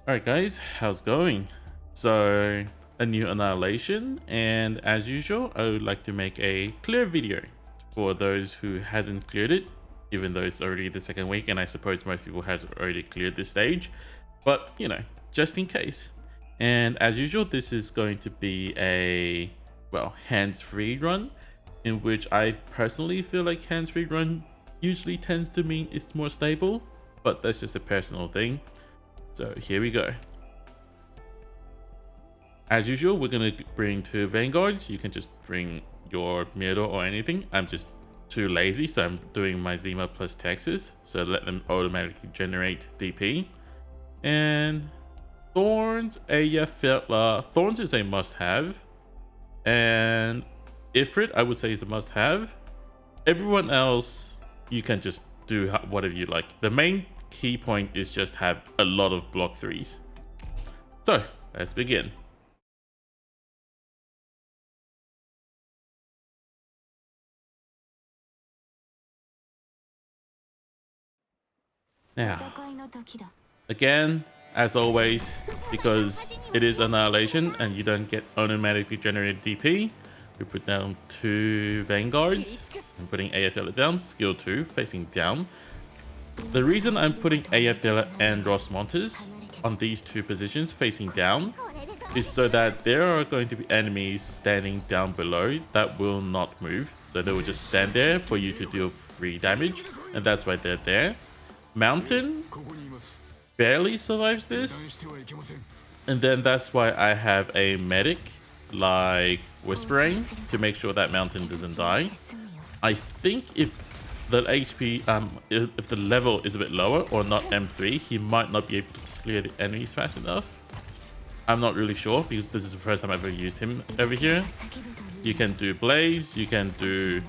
Alright guys, how's it going? So, a new Annihilation, and as usual, I would like to make a clear video for those who hasn't cleared it, even though it's already the second week, and I suppose most people have already cleared this stage, but you know, just in case. And as usual, this is going to be a, well, hands-free run, in which I personally feel like hands-free run usually tends to mean it's more stable, but that's just a personal thing. So here we go. As usual, we're going to bring 2 Vanguards. You can just bring your Myrtle or anything. I'm just too lazy, so I'm doing my Zima plus Texas. So let them automatically generate DP. And Thorns, Thorns is a must-have. And Ifrit, I would say, is a must-have. Everyone else, you can just do whatever you like. The main key point is just have a lot of block 3s. So let's begin. Now, again, as always, because it is Annihilation and you don't get automatically generated DP, we put down 2 Vanguards. I'm putting AFL down, skill 2, facing down. The reason I'm putting AFL and Rosmontes on these 2 positions facing down is so that there are going to be enemies standing down below that will not move. So they will just stand there for you to deal free damage, and that's why they're there. Mountain barely survives this, and then that's why I have a medic like Whispering to make sure that Mountain doesn't die. I think if the HP, if the level is a bit lower or not M3, he might not be able to clear the enemies fast enough. I'm not really sure because this is the first time I've ever used him over here. You can do Blaze, you can do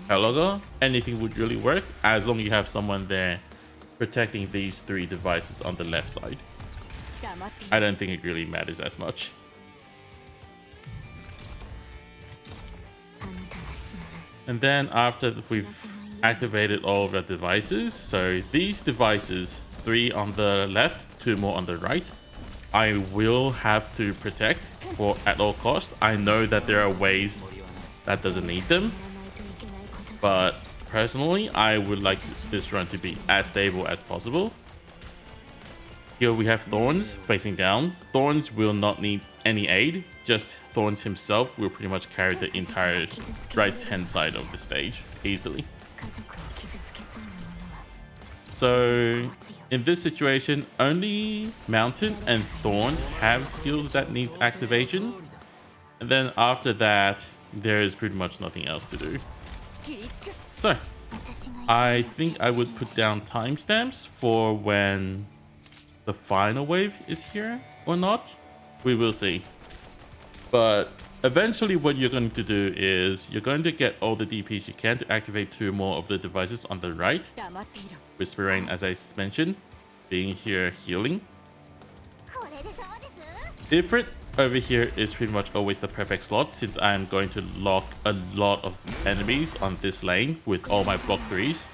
Hellogger, anything would really work as long as you have someone there protecting these 3 devices on the left side. I don't think it really matters as much. And then after we've activated all of the devices, so these devices, 3 on the left, 2 more on the right, I will have to protect for at all costs. I know that there are ways that doesn't need them, but personally I would like this run to be as stable as possible. Here we have Thorns facing down. Thorns will not need any aid, just Thorns himself will pretty much carry the entire right hand side of the stage easily. So in this situation, only Mountain and Thorns have skills that needs activation, and then after that there is pretty much nothing else to do. So I think I would put down timestamps for when the final wave is here or not. We will see. But eventually what you're going to do is you're going to get all the DPs you can to activate 2 more of the devices on the right. Whispering, as I mentioned, being here healing. Ifrit over here is pretty much always the perfect slot since I'm going to lock a lot of enemies on this lane with all my block 3s.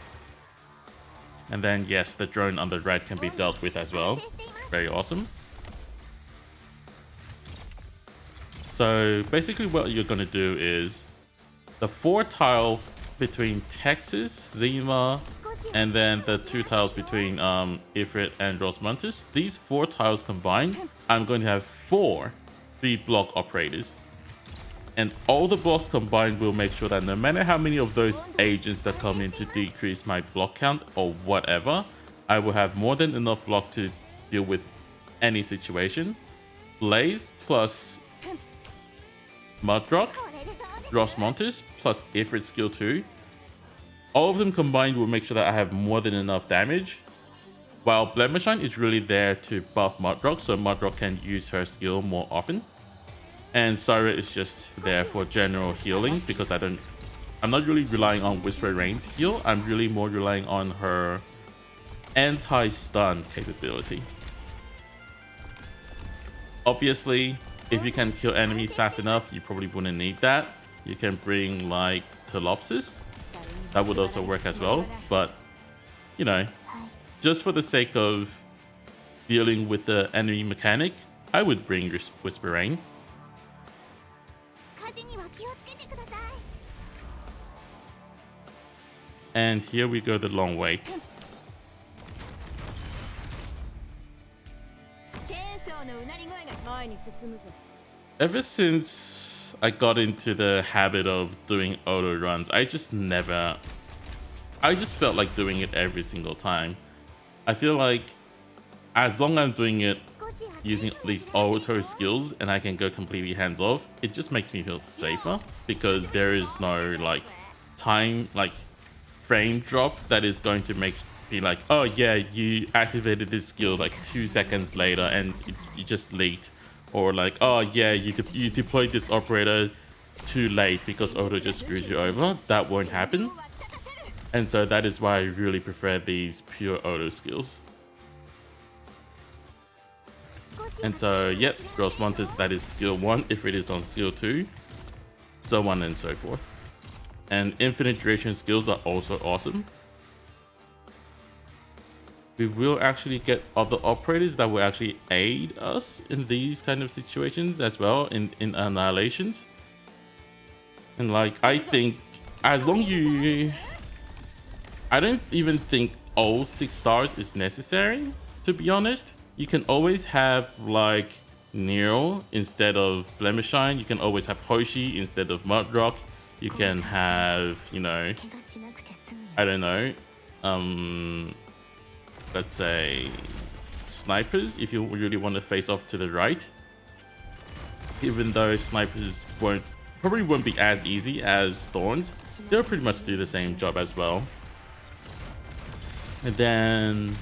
And then yes, the drone on the right can be dealt with as well. Very awesome. So basically what you're going to do is the 4 tile between Texas, Zima, and then the 2 tiles between Ifrit and Rosmontes. These 4 tiles combined, I'm going to have 4 3-block operators. And all the blocks combined will make sure that no matter how many of those agents that come in to decrease my block count or whatever, I will have more than enough block to deal with any situation. Blaze plus Mudrock, Rosmontes plus Ifrit skill 2. All of them combined will make sure that I have more than enough damage. While Blemishine is really there to buff Mudrock, so Mudrock can use her skill more often. And Syra is just there for general healing because I'm not really relying on Whisper Rain's heal. I'm really more relying on her anti-stun capability. Obviously, if you can kill enemies fast enough, you probably wouldn't need that. You can bring like Telopsis. That would also work as well. But, you know, just for the sake of dealing with the enemy mechanic, I would bring Whisper Rain. And here we go, the long wait. Ever since I got into the habit of doing auto runs, I just felt like doing it every single time. I feel like as long as I'm doing it using these auto skills and I can go completely hands off, it just makes me feel safer because there is no like time, like frame drop that is going to make me like, oh yeah, you activated this skill like 2 seconds later and it just leaked. Or like, oh yeah, you deployed this operator too late because auto just screws you over. That won't happen. And so that is why I really prefer these pure auto skills. And so, yep, Gross Montes, that is skill 1 if it is on skill 2. So on and so forth. And infinite duration skills are also awesome. We will actually get other operators that will actually aid us in these kind of situations as well in Annihilations. And like, I think as long you... I don't even think all 6 stars is necessary, to be honest. You can always have like Nero instead of Blemishine. You can always have Hoshi instead of Mudrock. You can have, you know, I don't know, let's say snipers if you really want to face off to the right. Even though snipers probably won't be as easy as thorns, they'll pretty much do the same job as well. And then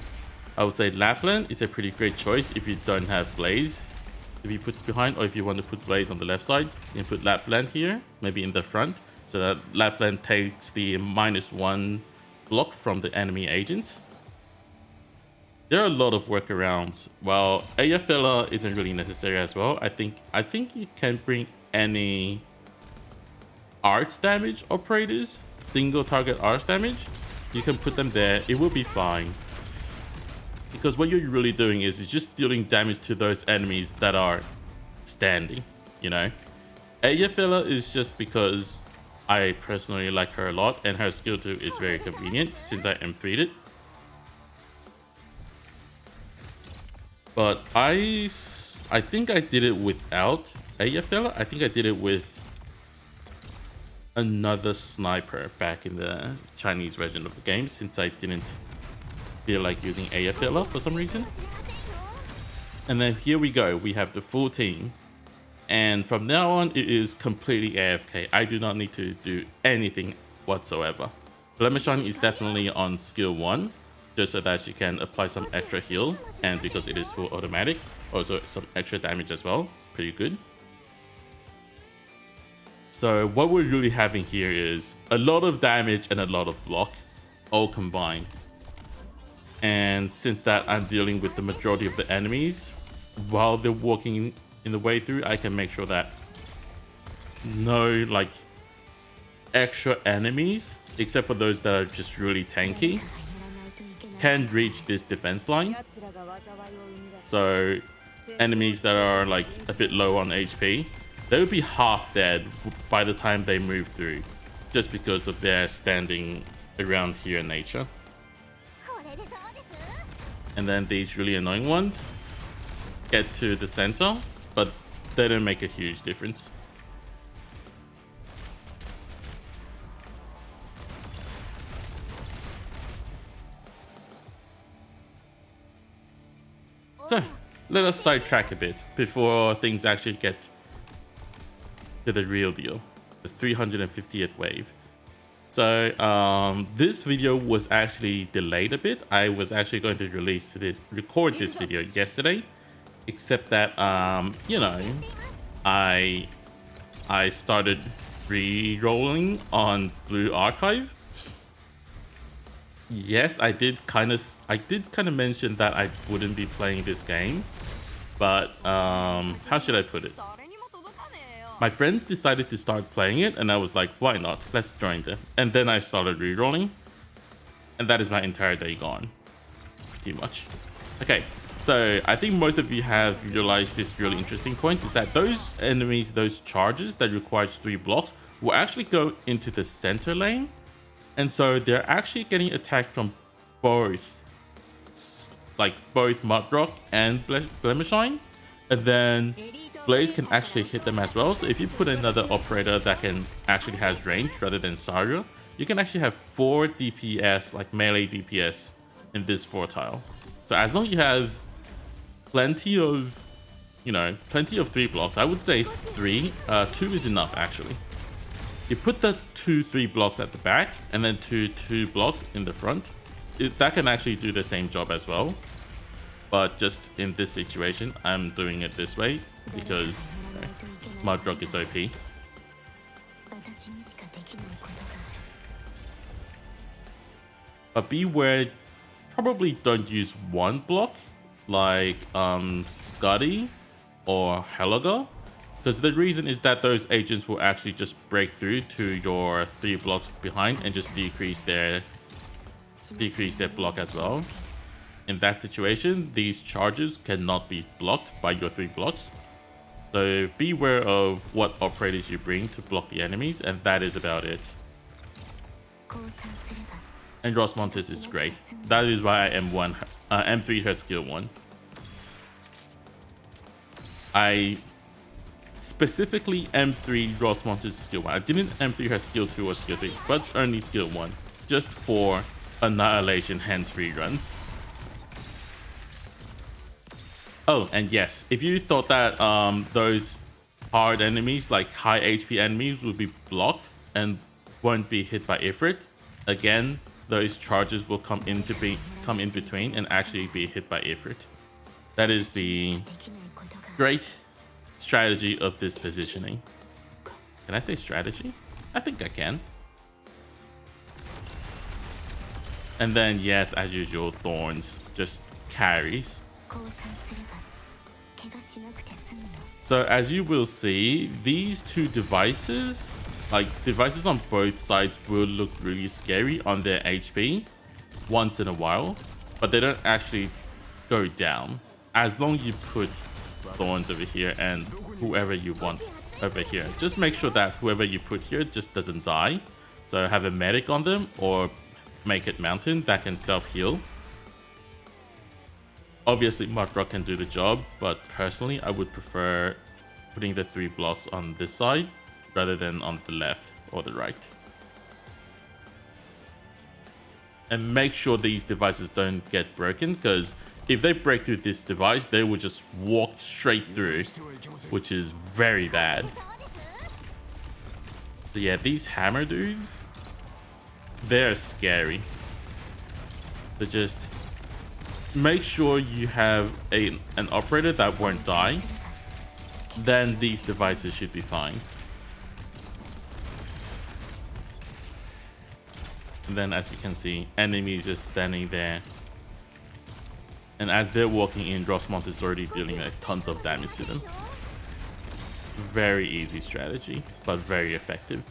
I would say Lapland is a pretty great choice if you don't have Blaze. If you put behind, or if you want to put Blaze on the left side, you can put Lapland here, maybe in the front, so that Lapland takes the -1 block from the enemy agents. There are a lot of workarounds. While AFLR isn't really necessary as well, I think you can bring any arts damage operators, single target arts damage. You can put them there. It will be fine. Because what you're really doing is just dealing damage to those enemies that are standing, you know. AFLR is just because I personally like her a lot, and her skill 2 is very convenient since I M3'd it. But I think I did it without AFLR. I think I did it with another sniper back in the Chinese version of the game, since I didn't feel like using AFLR for some reason. And then here we go, we have the full team, and from now on it is completely AFK. I do not need to do anything whatsoever. Blemishine is definitely on skill 1, just so that she can apply some extra heal, and because it is full automatic, also some extra damage as well. Pretty good. So what we're really having here is a lot of damage and a lot of block all combined. And since that I'm dealing with the majority of the enemies while they're walking in the way through, I can make sure that no like extra enemies, except for those that are just really tanky, can reach this defense line. So enemies that are like a bit low on HP, they would be half dead by the time they move through, just because of their standing around here in nature. And then these really annoying ones get to the center, but they don't make a huge difference. So let us sidetrack a bit before things actually get to the real deal, the 350th wave. So this video was actually delayed a bit. I was actually going to record this video yesterday, except that you know, I started re-rolling on Blue Archive. Yes, I did kind of mention that I wouldn't be playing this game, but how should I put it? My friends decided to start playing it, and I was like, why not? Let's join them. And then I started re-rolling, and that is my entire day gone, pretty much. Okay, So I think most of you have realized this really interesting point is that those enemies, those charges that requires 3 blocks will actually go into the center lane. And so they're actually getting attacked from both, like both Mudrock and Blemishine. And then Blaze can actually hit them as well. So if you put another operator that can actually has range rather than Saria, you can actually have 4 DPS, like melee DPS in this 4 tile. So as long as you have plenty of, plenty of 3 blocks, I would say 3, 2 is enough actually. You put the 2-3 blocks at the back and then 2 blocks in the front. That can actually do the same job as well. But just in this situation, I'm doing it this way because Mudrock is OP. But beware, probably don't use 1 block like Scuddy or Helaga, because the reason is that those agents will actually just break through to your 3 blocks behind and just decrease their block as well. In that situation, these charges cannot be blocked by your 3 blocks. So beware of what operators you bring to block the enemies, and that is about it. And Rosmontis is great. That is why I M3 her skill 1. I specifically M3 Rosmontis skill 1. I didn't M3 her skill 2 or skill 3, but only skill 1. Just for Annihilation hands-free runs. Oh, and yes, if you thought that those hard enemies, like high HP enemies, would be blocked and won't be hit by Ifrit, again, those charges will come in between and actually be hit by Ifrit. That is the great strategy of this positioning. Can I say strategy? I think I can. And then, yes, as usual, Thorns just carries. So as you will see, these 2 devices, like devices on both sides, will look really scary on their HP once in a while, but they don't actually go down. As long as you put Thorns over here and whoever you want over here, just make sure that whoever you put here just doesn't die. So have a medic on them or make it Mountain that can self-heal. Obviously, Mudrock can do the job, but personally, I would prefer putting the 3 blocks on this side rather than on the left or the right. And make sure these devices don't get broken, because if they break through this device, they will just walk straight through, which is very bad. So yeah, these hammer dudes, they're scary. They just make sure you have an operator that won't die, then these devices should be fine. And then as you can see, enemies just standing there. And as they're walking in, Rosmont is already dealing like tons of damage to them. Very easy strategy, but very effective.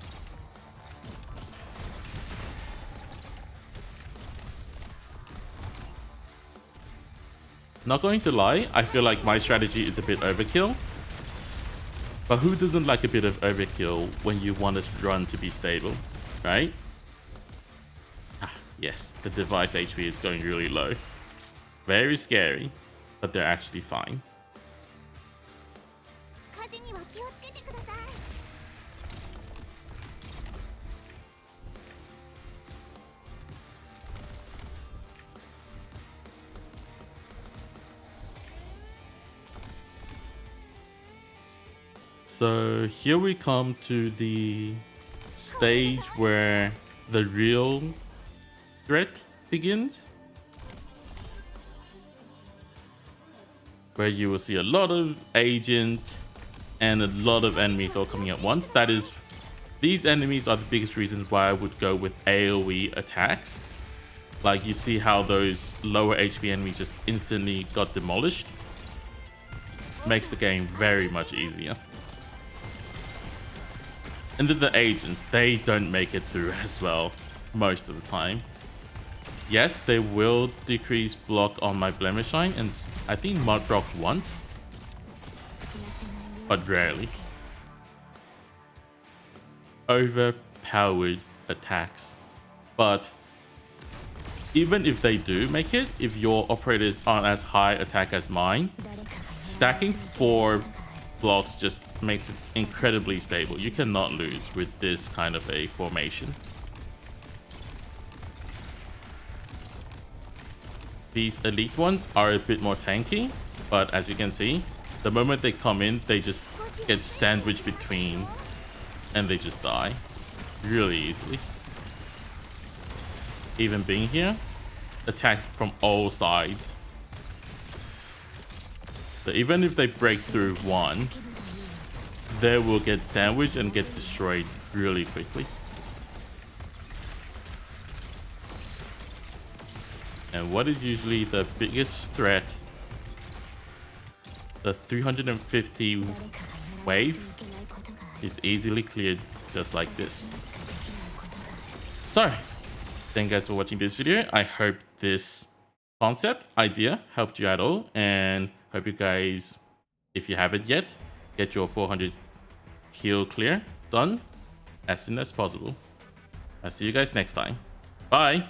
Not going to lie, I feel like my strategy is a bit overkill. But who doesn't like a bit of overkill when you want a run to be stable, right? Ah, yes, the device HP is going really low. Very scary, but they're actually fine. So here we come to the stage where the real threat begins, where you will see a lot of agents and a lot of enemies all coming at once. That is, these enemies are the biggest reasons why I would go with AoE attacks. Like, you see how those lower HP enemies just instantly got demolished. Makes the game very much easier. And then the agents, they don't make it through as well most of the time. Yes, they will decrease block on my blemish line, and I think mud rock once, but rarely. Overpowered attacks. But even if they do make it, if your operators aren't as high attack as mine, stacking 4 blocks just makes it incredibly stable. You cannot lose with this kind of a formation. These elite ones are a bit more tanky, but as you can see, the moment they come in, they just get sandwiched between and they just die really easily. Even being here, attack from all sides. So even if they break through one, they will get sandwiched and get destroyed really quickly. And what is usually the biggest threat? The 350 wave is easily cleared just like this. So, thank you guys for watching this video. I hope this concept, idea helped you at all. And hope you guys, if you haven't yet, get your 400 heal clear done as soon as possible. I'll see you guys next time. Bye!